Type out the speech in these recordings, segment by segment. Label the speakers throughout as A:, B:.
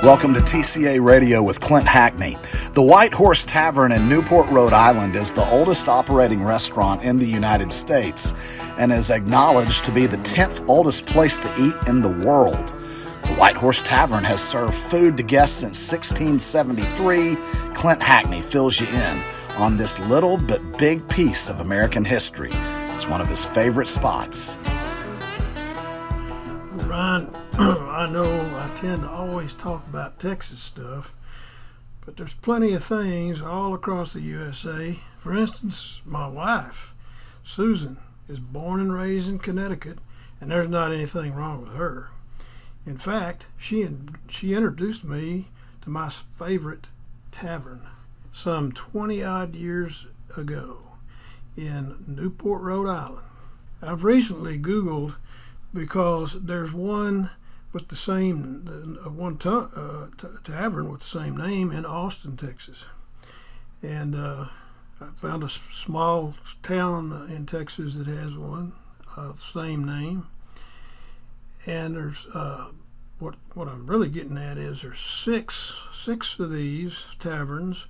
A: Welcome to TCA Radio with Clint Hackney. The White Horse Tavern in Newport, Rhode Island is the oldest operating restaurant in the United States and is acknowledged to be the 10th oldest place to eat in the world. The White Horse Tavern has served food to guests since 1673. Clint Hackney fills you in on this little but big piece of American history. It's one of his favorite spots.
B: Ryan, I know I tend to always talk about Texas stuff, but there's plenty of things all across the USA. For instance, my wife, Susan, is born and raised in Connecticut, and there's not anything wrong with her. In fact, she introduced me to my favorite tavern some 20-odd years ago in Newport, Rhode Island. I've recently Googled because there's one with the same tavern with the same name in Austin, Texas, and I found a small town in Texas that has one same name. And there's what I'm really getting at is there's six of these taverns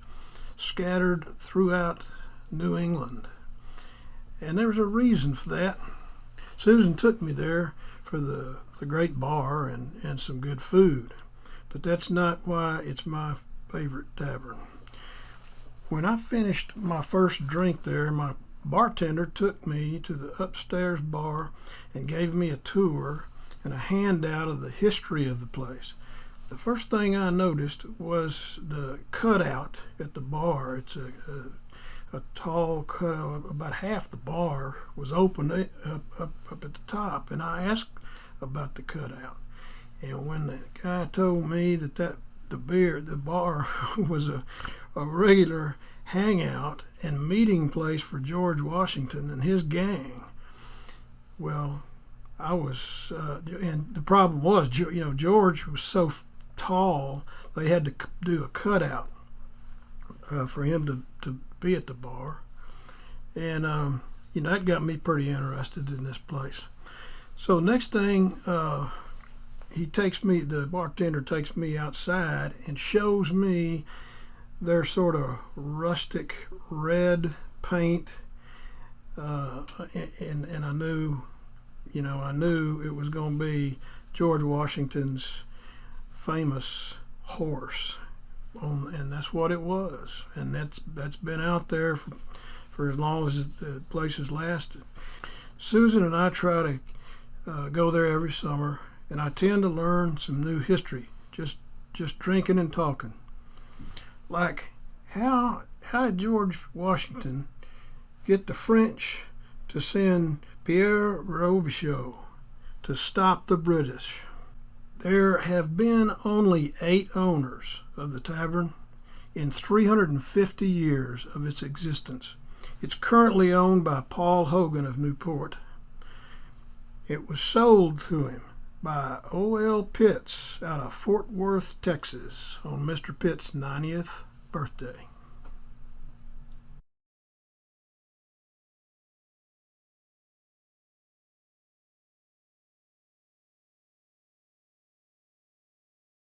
B: scattered throughout New England, and there's a reason for that. Susan took me there for the great bar and some good food, but that's not why it's my favorite tavern. When I finished my first drink there, my bartender took me to the upstairs bar and gave me a tour and a handout of the history of the place. The first thing I noticed was the cutout at the bar. It's a tall cutout. About half the bar was open up at the top, and I asked about the cutout. And when the guy told me that the bar was a regular hangout and meeting place for George Washington and his gang, well, I was, and the problem was, George was so tall, they had to do a cutout for him to be at the bar. And, that got me pretty interested in this place. So next thing, the bartender takes me outside and shows me their sort of rustic red paint, and I knew it was going to be George Washington's famous horse, and that's what it was. And that's been out there for as long as the place has lasted. Susan and I try to go there every summer, and I tend to learn some new history, just drinking and talking. Like, how did George Washington get the French to send Pierre Robichaud to stop the British? There have been only 8 owners of the tavern in 350 years of its existence. It's currently owned by Paul Hogan of Newport. It was sold to him by O.L. Pitts out of Fort Worth, Texas on Mr. Pitts' 90th birthday.